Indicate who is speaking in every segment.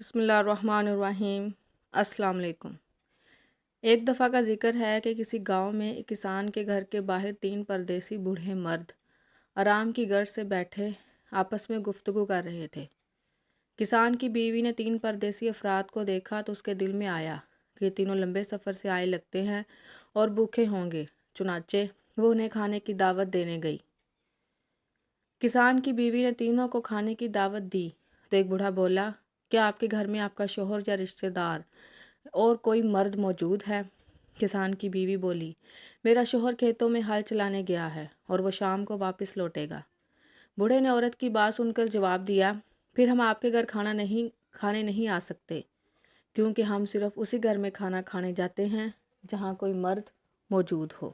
Speaker 1: بسم اللہ الرحمن الرحیم۔ السلام علیکم۔ ایک دفعہ کا ذکر ہے کہ کسی گاؤں میں ایک کسان کے گھر کے باہر 3 پردیسی بوڑھے مرد آرام کی غرض سے بیٹھے آپس میں گفتگو کر رہے تھے۔ کسان کی بیوی نے 3 پردیسی افراد کو دیکھا تو اس کے دل میں آیا کہ یہ تینوں لمبے سفر سے آئے لگتے ہیں اور بھوکے ہوں گے، چنانچہ وہ انہیں کھانے کی دعوت دینے گئی۔ کسان کی بیوی نے تینوں کو کھانے کی دعوت دی تو ایک بوڑھا بولا، کیا آپ کے گھر میں آپ کا شوہر یا رشتہ دار اور کوئی مرد موجود ہے؟ کسان کی بیوی بولی، میرا شوہر کھیتوں میں ہل چلانے گیا ہے اور وہ شام کو واپس لوٹے گا۔ بوڑھے نے عورت کی بات سن کر جواب دیا، پھر ہم آپ کے گھر کھانے نہیں آ سکتے، کیونکہ ہم صرف اسی گھر میں کھانا کھانے جاتے ہیں جہاں کوئی مرد موجود ہو۔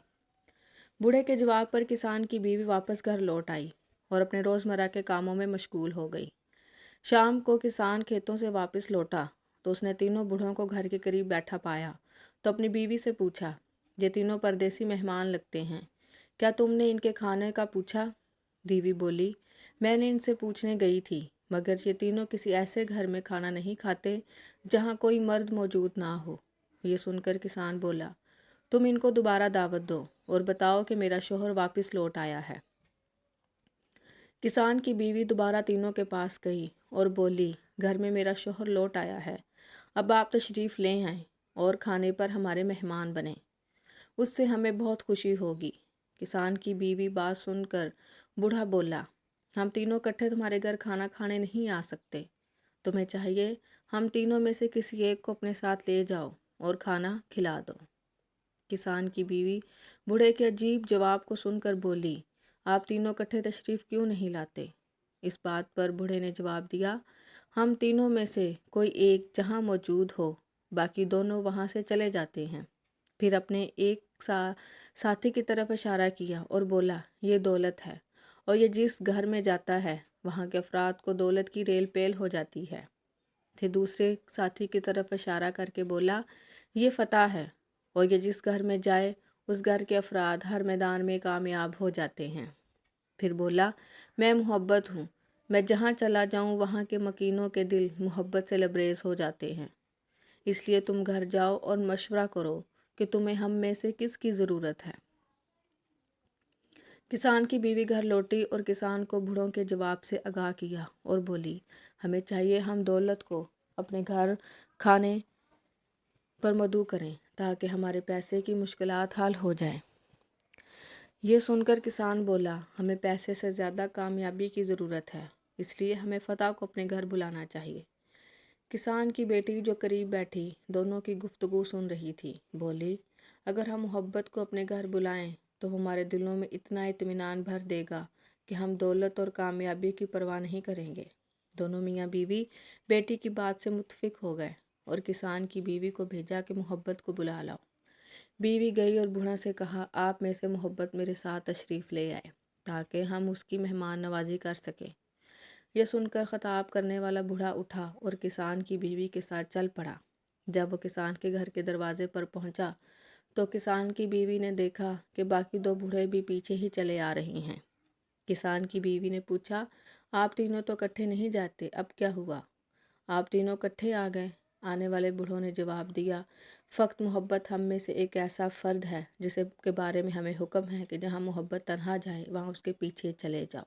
Speaker 1: بوڑھے کے جواب پر کسان کی بیوی واپس گھر لوٹ آئی اور اپنے روزمرہ کے کاموں میں مشغول ہو گئی۔ شام کو کسان کھیتوں سے واپس لوٹا تو اس نے تینوں بوڑھوں کو گھر کے قریب بیٹھا پایا تو اپنی بیوی سے پوچھا، یہ تینوں پردیسی مہمان لگتے ہیں، کیا تم نے ان کے کھانے کا پوچھا؟ بیوی بولی، میں نے ان سے پوچھنے گئی تھی، مگر یہ تینوں کسی ایسے گھر میں کھانا نہیں کھاتے جہاں کوئی مرد موجود نہ ہو۔ یہ سن کر کسان بولا، تم ان کو دوبارہ دعوت دو اور بتاؤ کہ میرا شوہر واپس لوٹ آیا ہے۔ کسان کی بیوی دوبارہ تینوں کے پاس گئی اور بولی، گھر میں میرا شوہر لوٹ آیا ہے، اب آپ تشریف لے آئیں اور کھانے پر ہمارے مہمان بنیں، اس سے ہمیں بہت خوشی ہوگی۔ کسان کی بیوی بات سن کر بوڑھا بولا، ہم تینوں اکٹھے تمہارے گھر کھانا کھانے نہیں آ سکتے، تمہیں چاہیے ہم تینوں میں سے کسی ایک کو اپنے ساتھ لے جاؤ اور کھانا کھلا دو۔ کسان کی بیوی بوڑھے کے عجیب جواب کو سن کر بولی، آپ تینوں اکٹھے تشریف کیوں نہیں لاتے؟ اس بات پر بوڑھے نے جواب دیا، ہم تینوں میں سے کوئی ایک جہاں موجود ہو، باقی دونوں وہاں سے چلے جاتے ہیں۔ پھر اپنے ایک ساتھی کی طرف اشارہ کیا اور بولا، یہ دولت ہے اور یہ جس گھر میں جاتا ہے وہاں کے افراد کو دولت کی ریل پیل ہو جاتی ہے۔ پھر دوسرے ساتھی کی طرف اشارہ کر کے بولا، یہ فتح ہے اور یہ جس گھر میں جائے اس گھر کے افراد ہر میدان میں کامیاب ہو جاتے ہیں۔ پھر بولا، میں محبت ہوں، میں جہاں چلا جاؤں وہاں کے مکینوں کے دل محبت سے لبریز ہو جاتے ہیں، اس لیے تم گھر جاؤ اور مشورہ کرو کہ تمہیں ہم میں سے کس کی ضرورت ہے۔ کسان کی بیوی گھر لوٹی اور کسان کو بوڑھوں کے جواب سے آگاہ کیا اور بولی، ہمیں چاہیے ہم دولت کو اپنے گھر کھانے پر مدعو کریں تاکہ ہمارے پیسے کی مشکلات حل ہو جائیں۔ یہ سن کر کسان بولا، ہمیں پیسے سے زیادہ کامیابی کی ضرورت ہے، اس لیے ہمیں فتح کو اپنے گھر بلانا چاہیے۔ کسان کی بیٹی جو قریب بیٹھی دونوں کی گفتگو سن رہی تھی بولی، اگر ہم محبت کو اپنے گھر بلائیں تو ہمارے دلوں میں اتنا اطمینان بھر دے گا کہ ہم دولت اور کامیابی کی پرواہ نہیں کریں گے۔ دونوں میاں بیوی بیٹی کی بات سے متفق ہو گئے اور کسان کی بیوی کو بھیجا کہ محبت کو بلا لاؤ۔ بیوی گئی اور بوڑھا سے کہا، آپ میں سے محبت میرے ساتھ تشریف لے آئے تاکہ ہم اس کی مہمان نوازی کر سکیں۔ یہ سن کر خطاب کرنے والا بوڑھا اٹھا اور کسان کی بیوی کے ساتھ چل پڑا۔ جب وہ کسان کے گھر کے دروازے پر پہنچا تو کسان کی بیوی نے دیکھا کہ باقی 2 بوڑھے بھی پیچھے ہی چلے آ رہے ہیں۔ کسان کی بیوی نے پوچھا، آپ تینوں تو اکٹھے نہیں جاتے، اب کیا ہوا؟ آپ تینوں اکٹھے آ گئے۔ آنے والے بوڑھوں نے جواب دیا، فقط محبت ہم میں سے ایک ایسا فرد ہے جس کے بارے میں ہمیں حکم ہے کہ جہاں محبت تنہا جائے وہاں اس کے پیچھے چلے جاؤ۔